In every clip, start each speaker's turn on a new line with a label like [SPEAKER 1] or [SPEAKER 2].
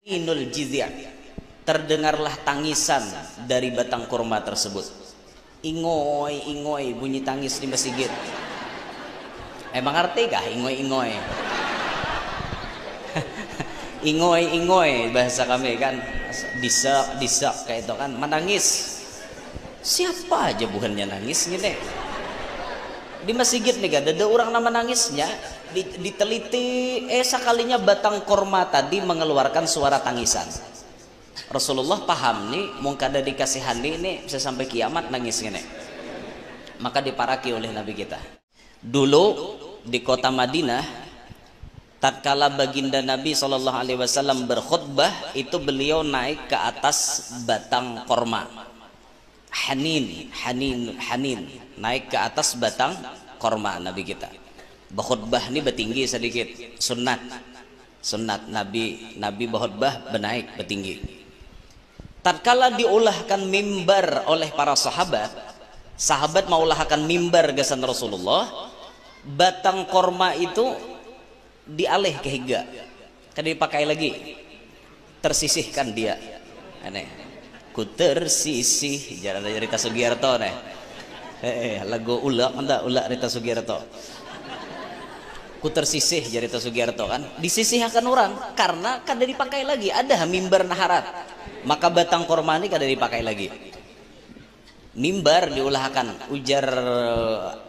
[SPEAKER 1] Inul jizya, terdengarlah tangisan dari batang kurma tersebut. Ingoy ingoy, bunyi tangis di masjid. Emang arti kah ingoy ingoy? Ingoy ingoy bahasa kami kan, disak disak kayak itu kan, menangis. Siapa aja bukannya nangis gini di masjid nih, gak ada orang nama nangisnya. Diteliti, sekalinya batang korma tadi mengeluarkan suara tangisan. Rasulullah paham nih, mungkin ada dikasih handi ini bisa sampai kiamat nangis gini. Maka diparaki oleh Nabi kita. Dulu di kota Madinah, tatkala baginda Nabi SAW berkhutbah, itu beliau naik ke atas batang korma. Hanin, naik ke atas batang korma Nabi kita. Berkhutbah ini bertinggi sedikit, sunat Nabi berkhutbah bernaik bertinggi. Tatkala diulahkan mimbar oleh para sahabat maulahkan mimbar gasan Rasulullah, batang korma itu dialih ke higa, kan dipakai lagi, tersisihkan dia. Aneh, ku tersisih, jalan Rita Sugiarto nih. Lagu ulak Rita Sugiarto. Ku tersisih jari Rita Sugiarto kan, disisihkan orang karena kada dipakai lagi, ada mimbar naharat, maka batang korma ini kada dipakai lagi. Mimbar diulahkan, ujar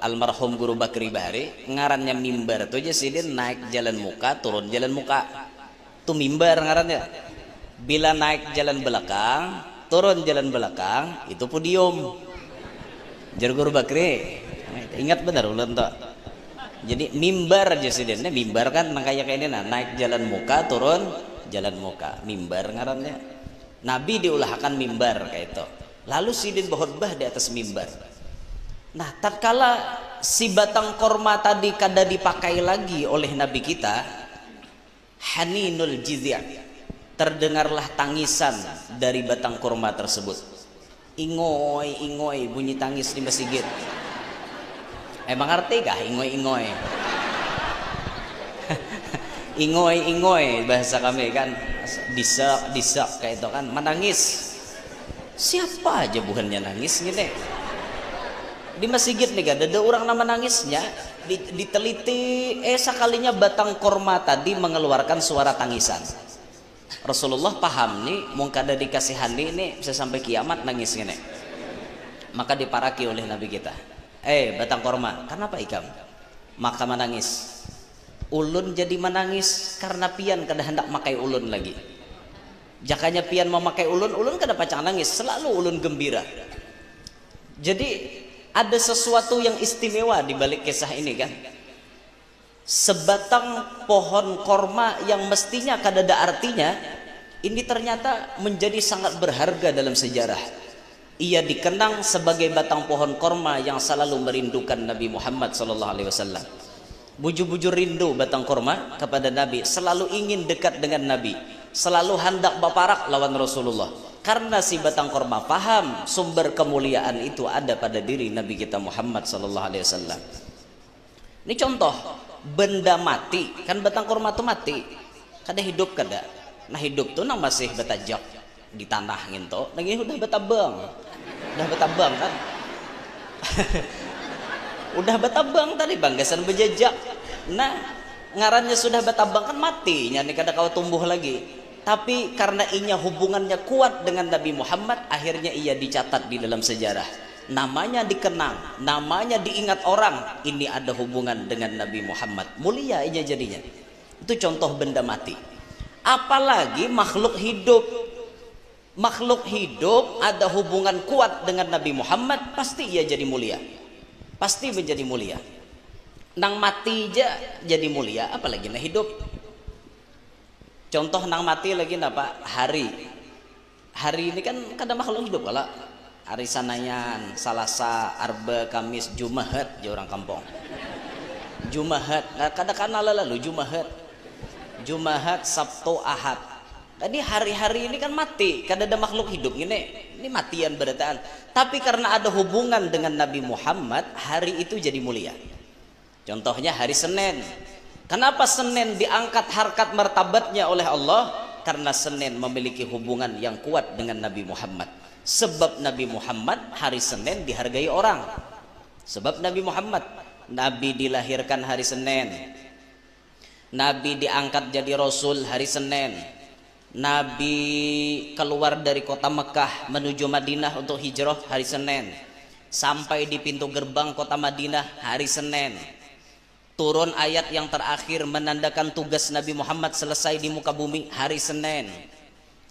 [SPEAKER 1] almarhum Guru Bakri Bahari, ngarannya mimbar tuh aja sih, dia naik jalan muka turun jalan muka tuh mimbar ngarannya. Bila naik jalan belakang turun jalan belakang itu podium, jar Guru Bakri. Ingat benar ulang tuh. Jadi mimbar aja sih, mimbar kan kayak ini, naik jalan muka turun jalan muka, mimbar ngarannya. Nabi diulahkan mimbar kayak itu. Lalu sidin berkhutbah di atas mimbar. Nah, tatkala si batang korma tadi kada dipakai lagi oleh Nabi kita, haninul jizya, terdengarlah tangisan dari batang korma tersebut. Ingoy ingoy, bunyi tangis di masjid. Emang arti kah ingoy ingoy? Ingoy ingoy bahasa kami kan, disak disak kayak itu kan, menangis. Siapa aja bukannya nangis gini di masjid nih, gak ada orang nama nangisnya. Diteliti, sekalinya batang korma tadi mengeluarkan suara tangisan. Rasulullah paham nih, mungkin ada dikasih handi ini bisa sampai kiamat nangis gini. Maka diparaki oleh Nabi kita. Batang korma, kenapa ikam? Maka menangis. Ulun jadi menangis karena pian kada hendak makai ulun lagi. Jakanya pian memakai ulun kada pacang nangis, selalu ulun gembira. Jadi ada sesuatu yang istimewa di balik kisah ini kan. Sebatang pohon korma yang mestinya kada ada artinya, ini ternyata menjadi sangat berharga dalam sejarah. Ia dikenang sebagai batang pohon korma yang selalu merindukan Nabi Muhammad SAW. Bujur-bujur rindu batang korma kepada Nabi, selalu ingin dekat dengan Nabi, selalu hendak baparak lawan Rasulullah. Karena si batang korma paham sumber kemuliaan itu ada pada diri Nabi kita Muhammad SAW. Ini contoh benda mati, kan batang korma itu mati, kada hidup kada. Nah hidup tuh nang masih betajak di tanah gitu, lagi udah betabang kan. Udah betabang tadi banggasan bejejak. Nah ngarannya sudah betabang kan mati, nyani kada kau tumbuh lagi. Tapi karena inya hubungannya kuat dengan Nabi Muhammad, akhirnya ia dicatat di dalam sejarah. Namanya dikenang, namanya diingat orang. Ini ada hubungan dengan Nabi Muhammad. Mulia inya jadinya. Itu contoh benda mati. Apalagi makhluk hidup. Makhluk hidup ada hubungan kuat dengan Nabi Muhammad, pasti ia jadi mulia. Pasti menjadi mulia. Nang mati aja jadi mulia, apalagi nang hidup. Contoh nang mati lagi apa? Hari ini kan kada makhluk hidup kala. Hari Sanayan, Salasa, Arba, Kamis, Jumahat di orang kampung. Jumahat, kada kenal lalu Jumahat, Sabtu, Ahad. Tadi hari-hari ini kan mati, kada ada makhluk hidup ini matian berataan. Tapi karena ada hubungan dengan Nabi Muhammad, hari itu jadi mulia. Contohnya hari Senin. Kenapa Senin diangkat harkat martabatnya oleh Allah? Karena Senin memiliki hubungan yang kuat dengan Nabi Muhammad. Sebab Nabi Muhammad hari Senin dihargai orang. Sebab Nabi Muhammad, Nabi dilahirkan hari Senin, Nabi diangkat jadi Rasul hari Senin, Nabi keluar dari kota Mekah menuju Madinah untuk hijrah hari Senin, sampai di pintu gerbang kota Madinah hari Senin. Turun ayat yang terakhir menandakan tugas Nabi Muhammad selesai di muka bumi hari Senin.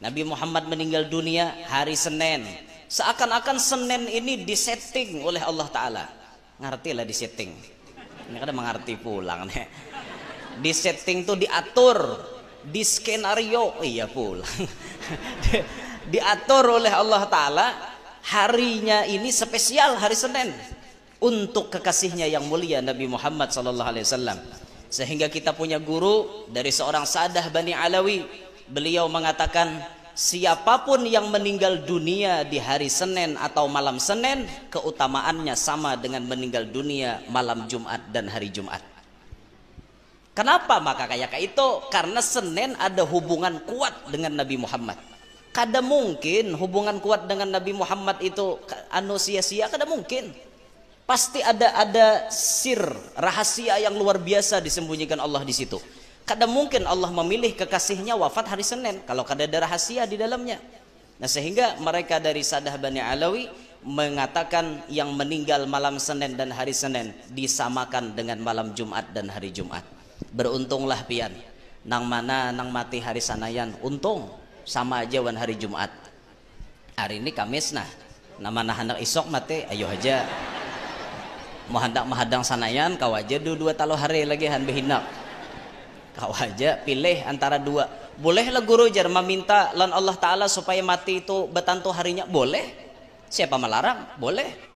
[SPEAKER 1] Nabi Muhammad meninggal dunia hari Senin. Seakan-akan Senin ini disetting oleh Allah Ta'ala. Ngerti lah disetting. Ini kan mengerti pulang nih. Disetting tuh diatur, di skenario, iya pulang. Diatur oleh Allah Ta'ala. Harinya ini spesial hari Senin untuk kekasihnya yang mulia Nabi Muhammad SAW. Sehingga kita punya guru dari seorang Sa'dah Bani Alawi. Beliau mengatakan, siapapun yang meninggal dunia di hari Senin atau malam Senin, keutamaannya sama dengan meninggal dunia malam Jumat dan hari Jumat. Kenapa maka kayak itu? Karena Senin ada hubungan kuat dengan Nabi Muhammad. Kada mungkin hubungan kuat dengan Nabi Muhammad itu anu sia-sia, kada mungkin. Pasti ada sir, rahasia yang luar biasa disembunyikan Allah di situ. Kada mungkin Allah memilih kekasihnya wafat hari Senin kalau kada ada rahasia di dalamnya. Nah, sehingga mereka dari Sa'dah Bani Alawi mengatakan yang meninggal malam Senin dan hari Senin disamakan dengan malam Jumat dan hari Jumat. Beruntunglah pian nang mana nang mati hari sanayan, untung sama aja wan hari Jumat. Hari ini Kamis nah nama hendak isok mati ayo aja mau hendak mahadang sanayan kau aja dua talo hari lagi han behinak. Kau aja pilih antara dua. Bolehlah guru jar meminta lan Allah Ta'ala supaya mati itu betantu harinya, boleh. Siapa melarang? Boleh.